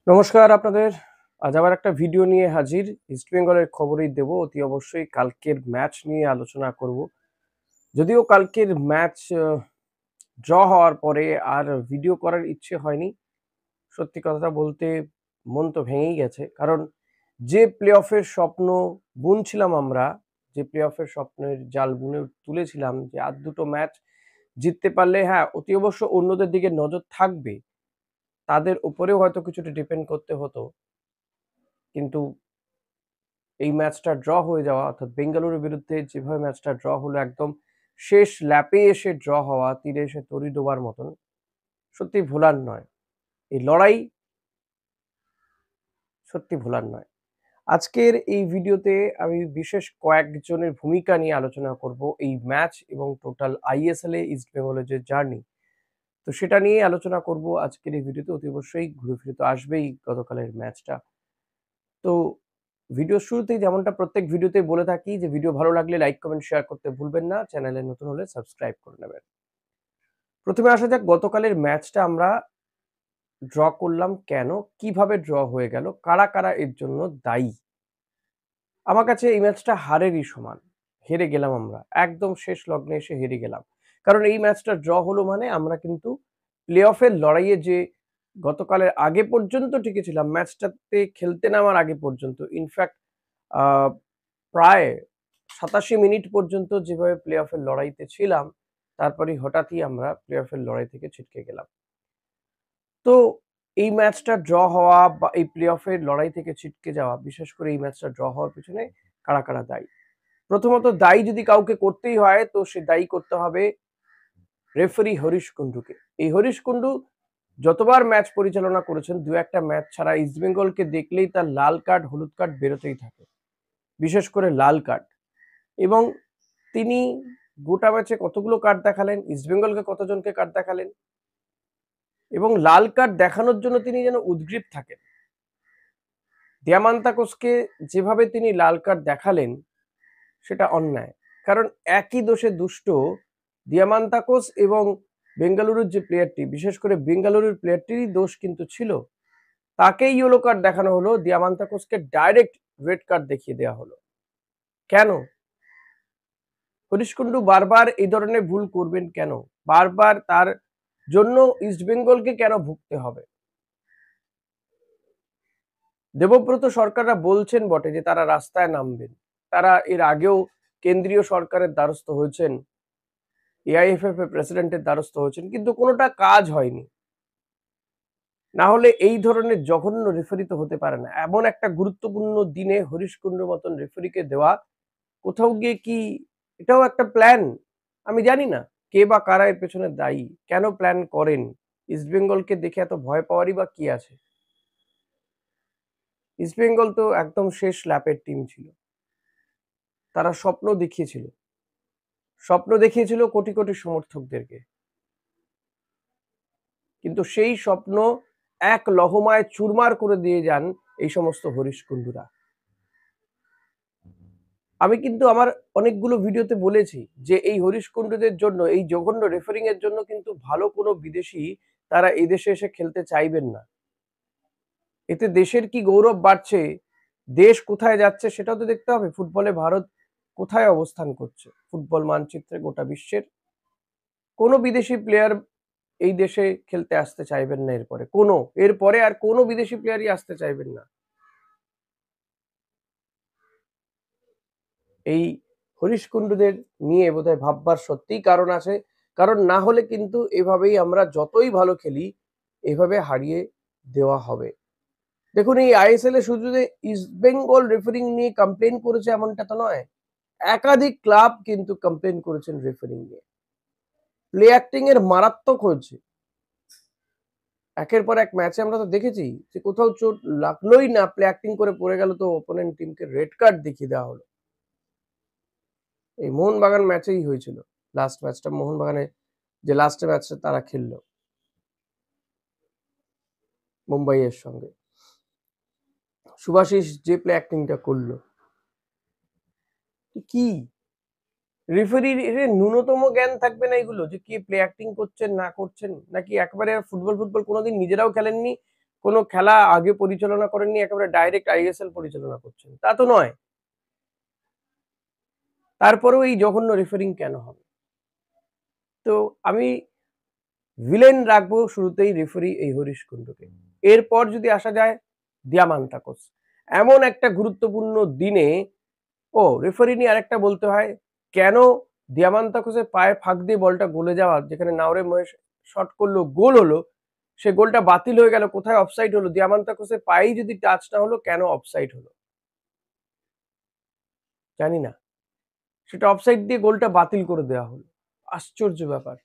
নমস্কার আপনাদের। আজ আবার একটা ভিডিও নিয়ে হাজির। ইস্ট বেঙ্গলের খবরই দেব। অতি অবশ্যই কালকের ম্যাচ নিয়ে আলোচনা করব। যদিও কালকের ম্যাচ ড্র হওয়ার পরে আর ভিডিও করার ইচ্ছে হয়নি। সত্যি কথাটা বলতে মন তো ভেঙেই গেছে। কারণ যে প্লে অফের স্বপ্ন বুনছিলাম আমরা, যে প্লে অফের স্বপ্নের জাল বুনে তুলেছিলাম যে আর দুটো ম্যাচ জিততে পারলে হ্যাঁ, অতি অবশ্য অন্যদের দিকে নজর থাকবে। তাদের উপরেও হয়তো কিছুটা ডিপেন্ড করতে হতো। কিন্তু এই ম্যাচটা ড্র হয়ে যাওয়া অর্থাৎ বেঙ্গালুরুর বিরুদ্ধে যেভাবে ম্যাচটা ড্র হলো একদম শেষ ল্যাপে এসে ড্র হওয়া, তীরে এসে তরি ডোবার মতন, সত্যি ভোলার নয়। এই লড়াই সত্যি ভোলার নয়। আজকের এই ভিডিওতে আমি বিশেষ কয়েকজনের ভূমিকা নিয়ে আলোচনা করব এই ম্যাচ এবং টোটাল আইএসএল এ ইস্ট বেঙ্গলের যে জার্নি, তো সেটা নিয়ে আলোচনা করব আজকের এই ভিডিওতে। অতি অবশ্যই ঘুরে ফিরে তো আসবেই গতকালের ম্যাচটা। তো ভিডিওর শুরুতেই যেমনটা প্রত্যেক ভিডিওতে বলে থাকি যে ভিডিও ভালো লাগলে লাইক কমেন্ট শেয়ার করতে ভুলবেন না, চ্যানেলে নতুন হলে সাবস্ক্রাইব করে নেবেন। প্রথমে আসা যাক গতকালের ম্যাচটা আমরা ড্র করলাম কেন, কিভাবে ড্র হয়ে গেল, কারা কারা এর জন্য দায়ী। আমার কাছে এই ম্যাচটা হারেরই সমান। হেরে গেলাম আমরা, একদম শেষ লগ্নে এসে হেরে গেলাম। কারণ এই ম্যাচটা ড্র হলো মানে আমরা কিন্তু প্লে অফের লড়াইয়ে যে গতকালের আগে পর্যন্ত টিকেছিলাম, ম্যাচটাতে খেলতে নামার আগে পর্যন্ত, ইনফ্যাক্ট আহ প্রায় ৮৭ মিনিট পর্যন্ত যেভাবে প্লে অফের লড়াইতে ছিলাম, তারপরে হঠাৎই আমরা প্লে অফের লড়াই থেকে ছিটকে গেলাম। তো এই ম্যাচটা ড্র হওয়া বা এই প্লে অফের লড়াই থেকে ছিটকে যাওয়া, বিশেষ করে এই ম্যাচটা ড্র হওয়ার পিছনে কারা কারা দায়ী। প্রথমত দায়ী যদি কাউকে করতেই হয় তো সে দায়ী করতে হবে রেফারি হরিশ কুন্ডুকে। এই হরিশ কুন্ডু যতবার ম্যাচ পরিচালনা করেছেন, দু একটা ম্যাচ ছাড়া ইস্টবেঙ্গলকে দেখলেই তার লাল কার্ড হলুদ কার্ড বেরোতেই থাকে, বিশেষ করে লাল কার্ড। এবং তিনি গোটা ম্যাচে কতগুলো কার্ড দেখালেন, ইস্টবেঙ্গলকে কতজনকে কার্ড দেখালেন, এবং লাল কার্ড দেখানোর জন্য তিনি যেন উদগ্রীব থাকেন। দিয়ামান্তাকোসকে যেভাবে তিনি লাল কার্ড দেখালেন সেটা অন্যায়। কারণ একই দোষে দুষ্ট দিয়ামান্তাকোস এবং বেঙ্গালুরুর যে প্লেয়ারটি, বিশেষ করে বেঙ্গালুরুর প্লেয়ারটিরই দোষ কিন্তু ছিল। তাকেই ইয়েলো কার্ড দেখানো হলো, দিয়ামান্তাকোসকে ডাইরেক্ট রেড কার্ড দেখিয়ে দেওয়া হলো। কেন? হরিশ কুন্ডু বারবার এই ধরনের ভুল করবেন কেন? বারবার তার জন্য ইস্টবেঙ্গলকে কেন ভুগতে হবে? দেবব্রত সরকাররা বলছেন বটে যে তারা রাস্তায় নামবেন। তারা এর আগেও কেন্দ্রীয় সরকারের দ্বারস্থ হয়েছেন, এআইএফএফ এর প্রেসিডেন্টের দ্বারস্থ হয়েছেন, কিন্তু কোনোটা কাজ হয়নি। না হলে এই ধরনের জঘন্য রেফারি তো হতে পারে না। এমন একটা গুরুত্বপূর্ণ দিনে হরিশ কুন্ডুর মতন রেফারিকে দেওয়া কোথাও গিয়ে কি এটাও একটা প্ল্যান? আমি জানি না কে বা কারা এর পেছনে দায়ী, কেন প্ল্যান করেন। ইস্টবেঙ্গলকে দেখে এত ভয় পাওয়ারই বা কি আছে? ইস্টবেঙ্গল তো একদম শেষ ল্যাপের টিম ছিল। তারা স্বপ্ন দেখিয়েছিল কোটি কোটি সমর্থকদেরকে, কিন্তু সেই স্বপ্ন এক লহমায় চুরমার করে দিয়ে যান এই সমস্ত হরিশ কুন্ডুরা। আমি কিন্তু আমার অনেকগুলো ভিডিওতে বলেছি যে এই হরিশ কুন্ডুদের জন্য, এই জঘন্য রেফারিং এর জন্য কিন্তু ভালো কোনো বিদেশি তারা এই দেশে এসে খেলতে চাইবেন না। এতে দেশের কি গৌরব বাড়ছে, দেশ কোথায় যাচ্ছে সেটাও তো দেখতে হবে। ফুটবলে ভারত কোথায় অবস্থান করছে ফুটবল মানচিত্রে গোটা বিশ্বের? কোনো বিদেশি প্লেয়ার এই দেশে খেলতে আসতে চাইবেন না এরপরে, এরপরে আর কোনো বিদেশি প্লেয়ারই আসতে চাইবেন না। এই হরিশ কুন্ডুদের নিয়ে বোধহয় ভাববার সত্যিই কারণ আছে। কারণ না হলে কিন্তু এভাবেই আমরা যতই ভালো খেলি, এভাবে হারিয়ে দেওয়া হবে। দেখুন এই আইএসএল এ শুধু যে ইস্টবেঙ্গল রেফারিং নিয়ে কমপ্লেন করেছে এমনটা তো নয়। একাধিক ক্লাব কিন্তু কমপ্লেন করেছেন রেফারিং নিয়ে। প্লে অ্যাক্টিং এর মারাত্মক হয়েছে। একের পর এক ম্যাচে আমরা তো দেখেছি যে কোথাও চোট লাগলোই না, প্লে অ্যাক্টিং করে পড়ে গেল তো অপোনেন্ট টিমকে রেড কার্ড দেখিয়ে দেওয়া হলো। এই মোহনবাগান ম্যাচেই হয়েছিল। লাস্ট ম্যাচটা মোহনবাগানে যে লাস্ট ম্যাচটা তারা খেললো মুম্বাইয়ের সঙ্গে, শুভাশিস যে প্লে অ্যাক্টিংটা করলো, কি রেফারির ন্যূনতম জ্ঞান থাকবে না এগুলো যে কি প্লে অ্যাক্টিং করছেন না করছেন? নাকি একবারে ফুটবল কোনোদিন নিজেরাও খেলেননি, কোনো খেলা আগে পরিচালনা করেননি, একেবারে ডাইরেক্ট আইএসএল পরিচালনা করছেন, তা তো নয়। তারপরেও এই জঘন্য রেফারিং কেন হবে? তো আমি ভিলেন রাখবো শুরুতেই রেফারি এই হরিশ কুন্ডুকে। এরপর যদি আসা যায় দিয়ামান্তাকোস। এমন একটা গুরুত্বপূর্ণ দিনে রেফারি নিয়ে আরেকটা বলতে হয়, কেন দিয়ামান্তাকোসের পায়ে ফাঁক দিয়ে বলটা গলে যাওয়া, যেখানে নাওরে মহেশ শট করলো, গোল হলো, সে গোলটা বাতিল হয়ে গেল, কোথায় অফসাইড হলো? দিয়ামান্তাকোসের পায়েই যদি টাচ না হলো, কেন অফসাইড হলো? জানি না। সেটা অফসাইড দিয়ে গোলটা বাতিল করে দেওয়া হলো। আশ্চর্য ব্যাপার।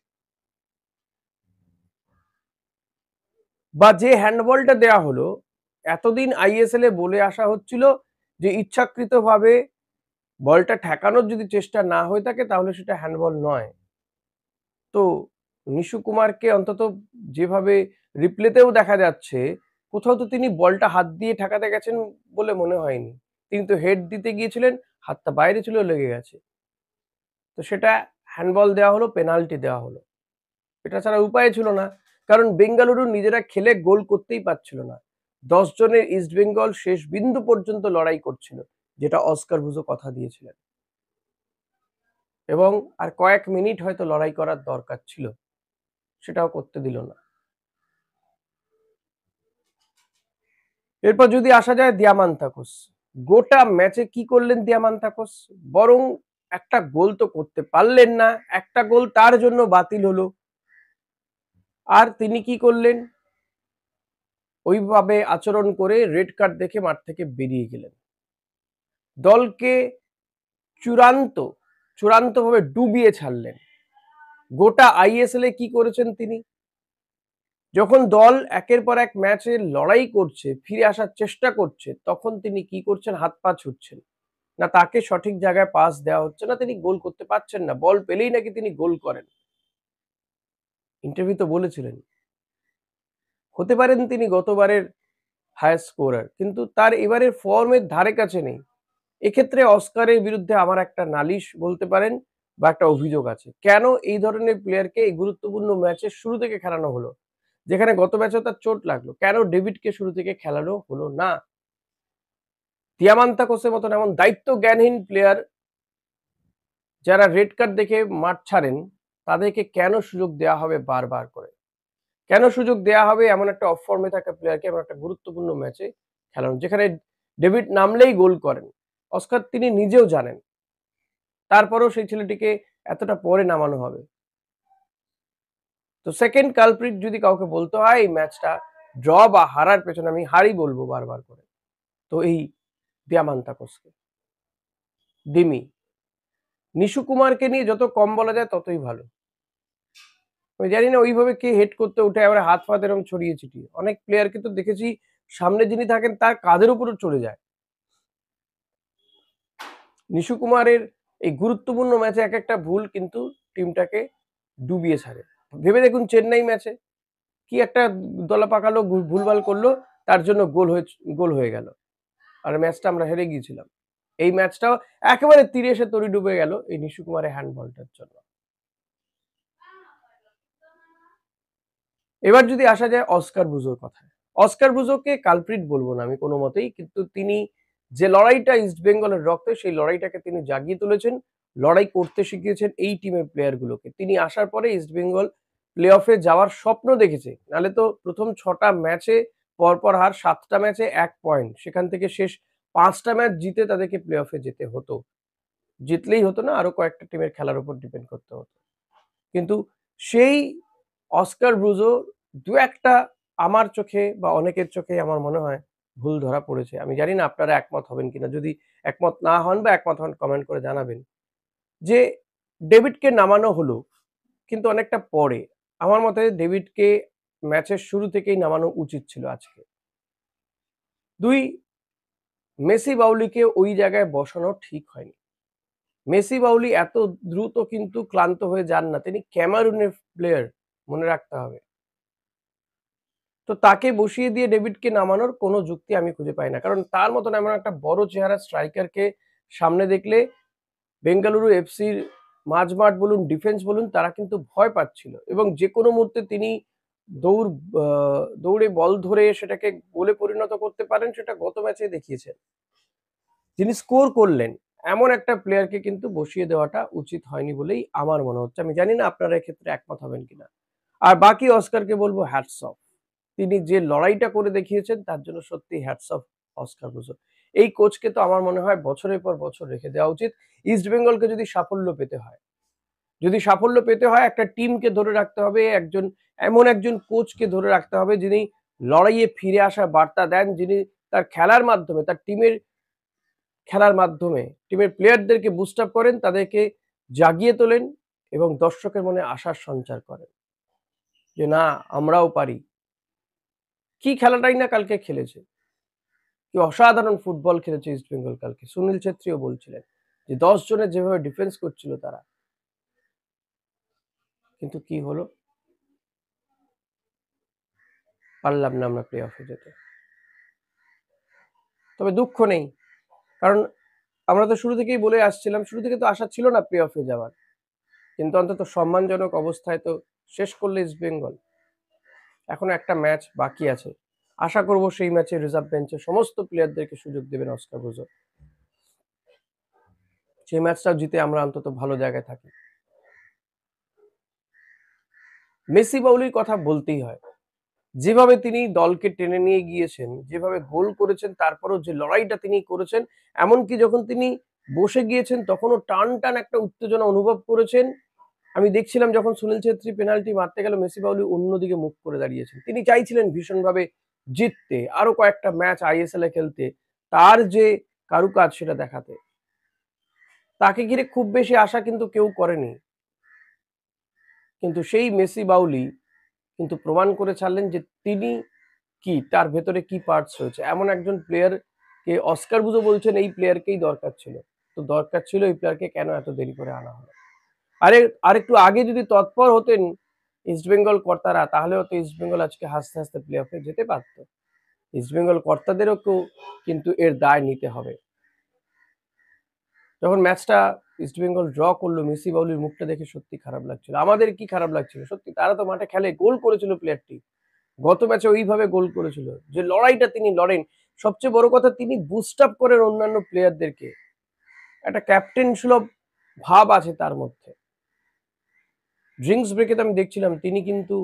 বা যে হ্যান্ডবলটা দেয়া হলো, এতদিন আইএসএল এ বলে আসা হচ্ছিল যে ইচ্ছাকৃতভাবে বলটা ঠেকানোর যদি চেষ্টা না হয়ে থাকে তাহলে সেটা হ্যান্ডবল নয়। তো নিশু কুমারকে অন্তত যেভাবে রিপ্লেতেও দেখা যাচ্ছে, কোথাও তো তিনি বলটা হাত দিয়ে ঠেকাতে গেছেন বলে মনে হয়নি। তিনি তো হেড দিতে গিয়েছিলেন, হাতটা বাইরে ছিল, লেগে গেছে। তো সেটা হ্যান্ডবল দেওয়া হলো, পেনাল্টি দেওয়া হলো। এটা ছাড়া উপায় ছিল না। কারণ বেঙ্গালুরু নিজেরা খেলে গোল করতেই পারছিল না। ১০ জনের ইস্টবেঙ্গল শেষ বিন্দু পর্যন্ত লড়াই করছিল, যেটা অস্কার ব্রুজো কথা দিয়েছিলেন। এবং আর কয়েক মিনিট হয়তো লড়াই করার দরকার ছিল, সেটাও করতে দিল না। এরপর যদি আসা যায় দিয়ামান্তাকোস, গোটা ম্যাচে কি করলেন দিয়ামান্তাকোস? বরং একটা গোল তো করতে পারলেন না, একটা গোল তার জন্য বাতিল হলো। আর তিনি কি করলেন? ওইভাবে আচরণ করে রেড কার্ড দেখে মাঠ থেকে বেরিয়ে গেলেন। দলকে চূড়ান্ত চূড়ান্তভাবে ডুবিয়ে ছাড়লেন। গোটা আইএসএল এ কি করেছেন তিনি? যখন দল একের পর এক ম্যাচে লড়াই করছে, ফিরে আসার চেষ্টা করছে, তখন তিনি কি করছেন? হাত পা ছুটছেন। না তাকে সঠিক জায়গায় পাস দেওয়া হচ্ছে না, তিনি গোল করতে পারছেন না। বল পেলেই নাকি তিনি গোল করেন। ইন্টারভিউতে বলেছিলেন। হতে পারেন তিনি গতবারের হাইয়েস্ট স্কোরার, কিন্তু তার এবারের ফর্মের ধারে কাছে নেই। এক্ষেত্রে অস্কারের বিরুদ্ধে আমার একটা নালিশ বলতে পারেন বা একটা অভিযোগ আছে। কেন এই ধরনের প্লেয়ারকে এই গুরুত্বপূর্ণ ম্যাচের শুরু থেকে খেলানো হলো? যেখানে গত ম্যাচেও তার চোট লাগলো। কেন ডেভিডকে শুরু থেকে খেলানো হলো না? দিয়ামান্তাকোসের মতন এমন দায়িত্ব জ্ঞানহীন প্লেয়ার যারা রেড কার্ড দেখে মাঠ ছাড়েন, তাদেরকে কেন সুযোগ দেয়া হবে বারবার করে? কেন সুযোগ দেয়া হবে এমন একটা অফ ফর্মে থাকা প্লেয়ারকে এমন একটা গুরুত্বপূর্ণ ম্যাচে খেলানো? যেখানে ডেভিড নামলেই গোল করেন। অস্কার তিনি নিজেও জানেন। তারপরেও সেই ছেলেটিকে এতটা পরে নামানো হবে। তো সেকেন্ড কালপ্রিট যদি কাউকে বলতে হয় এই ম্যাচটা ড্র বা হারার পেছনে, আমি হারই বলবো বারবার করে। তো এই দিয়ামান্তাকোসকে, দিমি। নিশু কুমারকে নিয়ে যত কম বলা যায় ততই ভালো। আমি জানি না ওইভাবে কে হেড করতে উঠে একেবারে হাত ফাত এরকম ছড়িয়ে ছিটিয়ে। অনেক প্লেয়ারকে তো দেখেছি সামনে যিনি থাকেন তার কাঁধের উপরও চলে যায়। নিশু কুমারের এই গুরুত্বপূর্ণ ম্যাচে এক একটা ভুল কিন্তু টিমটাকে ডুবিয়ে ছাড়ে। ভেবে দেখুন চেন্নাই ম্যাচে কি একটা দলা পাকালো, ভুলভাল করলো, তার জন্য গোল হয়ে গেল। আর ম্যাচটা আমরা হেরে গিয়েছিলাম। এই ম্যাচটাও একেবারে তীরে এসে তরি ডুবে গেল এই নিশু কুমারের হ্যান্ডবলটার জন্য। এবার যদি আসা যায় অস্কার ব্রুজোর কথায়। অস্কার ব্রুজোকে কালপ্রিট বলবো না আমি কোনো মতেই, কিন্তু তিনি যে লড়াইটা ইস্টবেঙ্গলের রক্তে, সেই লড়াইটাকে তিনি জাগিয়ে তুলেছেন। লড়াই করতে শিখিয়েছেন এই টিমের প্লেয়ারগুলোকে। তিনি আসার পরে ইস্টবেঙ্গল প্লে অফে যাওয়ার স্বপ্ন দেখেছে। নাহলে তো প্রথম ৬টা ম্যাচে পরপর হার, ৭টা ম্যাচে ১ পয়েন্ট। সেখান থেকে শেষ ৫টা ম্যাচ জিতে তাদেরকে প্লে অফে যেতে হতো। জিতলেই হতো না, আরো কয়েকটা টিমের খেলার উপর ডিপেন্ড করতে হতো। কিন্তু সেই অস্কার ব্রুজো ২-১ টা আমার চোখে বা অনেকের চোখে আমার মনে হয় ভুল ধরা পড়েছে। আমি জানি না আপনারা একমত হবেন কিনা? যদি একমত না হন বা একমত হন কমেন্ট করে জানাবেন। যে ডেভিডকে নামানো হলো কিন্তু অনেকটা পরে। আমার মতে ডেভিডকে ম্যাচের শুরু থেকেই নামানো উচিত ছিল আজকে। ২ মেসি বাউলিকে ওই জায়গায় বসানো ঠিক হয়নি। মেসি বাউলি এত দ্রুত কিন্তু ক্লান্ত হয়ে যান না। তিনি ক্যামেরুনের প্লেয়ার, মনে রাখতে হবে। তো তাকে বসিয়ে দিয়ে ডেভিডকে নামানোর কোনো যুক্তি আমি খুঁজে পাই না। কারণ তার মতন এমন একটা বড় চেহারার স্ট্রাইকারকে সামনে দেখলে বেঙ্গালুরু এফসির মাঝমাঠ বলুন, ডিফেন্স বলুন, তারা কিন্তু ভয় পাচ্ছিল এবং যেকোনো মুহূর্তে তিনি দৌড়ে বল ধরে সেটাকে গোলে পরিণত করতে পারেন, সেটা গত ম্যাচে দেখিয়েছেন। যিনি স্কোর করলেন এমন একটা প্লেয়ারকে কিন্তু বসিয়ে দেওয়াটা উচিত হয়নি বলেই আমার মনে হচ্ছে। আমি জানি না আপনারা এক্ষেত্রে একমত হবেন কিনা। আর বাকি অস্কারকে বলবো হ্যাটস অফ। তিনি যে লড়াইটা করে দেখিয়েছেন তার জন্য সত্যি হ্যাটস অফ অস্কার ব্রুজো। এই কোচকে তো আমার মনে হয় বছরের পর বছর রেখে দেওয়া উচিত। ইস্ট বেঙ্গলকে যদি সাফল্য পেতে হয়, একটা টিমকে ধরে রাখতে হবে, এমন একজন কোচকে ধরে রাখতে হবে যিনি লড়াইয়ে ফিরে আসার বার্তা দেন, যিনি তার খেলার মাধ্যমে, তার টিমের প্লেয়ারদেরকে বুস্ট আপ করেন, তাদেরকে জাগিয়ে তোলেন এবং দর্শকের মনে আশার সঞ্চার করেন যে না, আমরাও পারি। কি খেলাটাই না কালকে খেলেছে, কি অসাধারণ ফুটবল খেলেছে ইস্ট বেঙ্গল কালকে। সুনীল ছেত্রীও বলছিলেন যে 10 জনের যেভাবে ডিফেন্স করছিল তারা, কিন্তু কি হলো, পারলাম না আমরা প্লে অফে যেতে। তবে দুঃখ নেই, কারণ আমরা তো শুরু থেকেই বলে আসছিলাম, শুরু থেকে তো আশা ছিল না প্লে অফে যাওয়ার, কিন্তু অন্তত সম্মানজনক অবস্থায় তো শেষ করলে ইস্ট বেঙ্গল। এখনো একটা ম্যাচ বাকি আছে, আশা করব সেই ম্যাচে রিজার্ভ বেঞ্চে সমস্ত প্লেয়ারদেরকে সুযোগ দেবেন অস্কার ব্রুজো। সেই ম্যাচটাও জিতে আমরা অন্তত ভালো জায়গায় থাকি। মেসি বাউলির কথা বলতেই হয়, যেভাবে তিনি দলকে টেনে নিয়ে গিয়েছেন, যেভাবে গোল করেছেন, তারপরেও যে লড়াইটা তিনি করেছেন, এমনকি যখন তিনি বসে গিয়েছেন তখনও টান টান একটা উত্তেজনা অনুভব করেছেন। আমি দেখছিলাম যখন সুনীল ছেত্রী পেনাল্টি মারতে গেল, মেসি বাউলি অন্যদিকে মুখ করে দাঁড়িয়েছেন। তিনি চাইছিলেন ভীষণভাবে জিততে, আরো কয়েকটা ম্যাচ আইএসএল এ খেলতে, তার যে কারুকাজ সেটা দেখাতে। তাকে ঘিরে খুব বেশি আশা কিন্তু কেউ করেনি, কিন্তু সেই মেসি বাউলি কিন্তু প্রমাণ করে ছাড়লেন যে তিনি কি, তার ভেতরে কি পার্টস রয়েছে। এমন একজন প্লেয়ারকে অস্কার ব্রুজো বলছেন এই প্লেয়ারকেই দরকার ছিল। তো দরকার ছিল এই প্লেয়ারকে, কেন এত দেরি করে আনা হলো? আরেকটু আগে যদি তৎপর হতেন ইস্টবেঙ্গল কর্তারা, তাহলে হয়তো ইস্টবেঙ্গল আজকে হাসতে হাসতে প্লে অফে যেতে পারত। ইস্টবেঙ্গল কর্তাদেরকেও কিন্তু এর দায় নিতে হবে। যখন ম্যাচটা ইস্টবেঙ্গল ড্র করলো, মেসি বাউলির মুখটা দেখে সত্যি খারাপ লাগছিল। আমাদের কি খারাপ লাগছিল সত্যি, তারা তো মাঠে খেলে, গোল করেছিল প্লেয়ারটি, গত ম্যাচে ওইভাবে গোল করেছিল। যে লড়াইটা তিনি লড়েন, সবচেয়ে বড় কথা তিনি বুস্ট আপ করেন অন্যান্য প্লেয়ারদেরকে, একটা ক্যাপ্টেন সুলভ ভাব আছে তার মধ্যে। ড্রিঙ্কস ব্রেকে তো আমি দেখছিলাম তিনি কিন্তু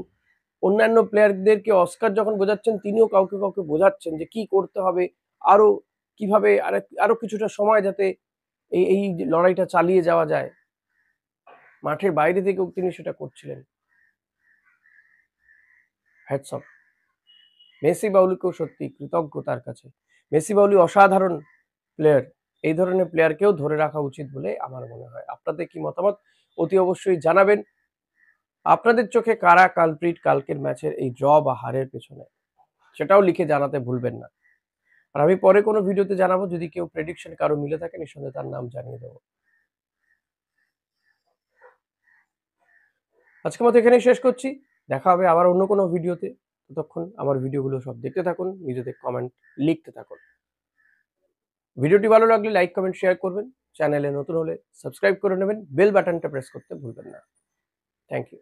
অন্যান্য প্লেয়ারদেরকে অস্কার যখন বোঝাচ্ছেন, তিনিও কাউকে কাউকে বোঝাচ্ছেন যে কি করতে হবে, আরো কিভাবে আরো কিছুটা সময় যাতে এই লড়াইটা চালিয়ে যাওয়া যায়। মাঠের বাইরে থেকেও তিনি সেটা করছিলেন। Hats off. মেসি বাউলিকেও সত্যি কৃতজ্ঞ তার কাছে। মেসি বাউলি অসাধারণ প্লেয়ার, এই ধরনের প্লেয়ারকেও ধরে রাখা উচিত বলে আমার মনে হয়। আপনাদের কি মতামত অতি অবশ্যই জানাবেন। আপনাদের চোখে কারা কালপ্রিট কালকের ম্যাচের এই ড্র বা হারের পেছনে, সেটাও লিখে জানাতে ভুলবেন না। আর আমি পরে কোনো ভিডিওতে জানাবো, যদি কেউ প্রেডিকশন কারো মিলে থাকে নিঃসন্দেহে তার নাম জানিয়ে দেবো। আজকের মতো এখানেই শেষ করছি, দেখা হবে আবার অন্য কোনো ভিডিওতে। ততক্ষণ আমার ভিডিওগুলো সব দেখতে থাকুন, নিজেদের কমেন্ট লিখতে থাকুন। ভিডিওটি ভালো লাগলে লাইক কমেন্ট শেয়ার করবেন, চ্যানেলে নতুন হলে সাবস্ক্রাইব করে নেবেন, বেল বাটনটা প্রেস করতে ভুলবেন না। Thank you.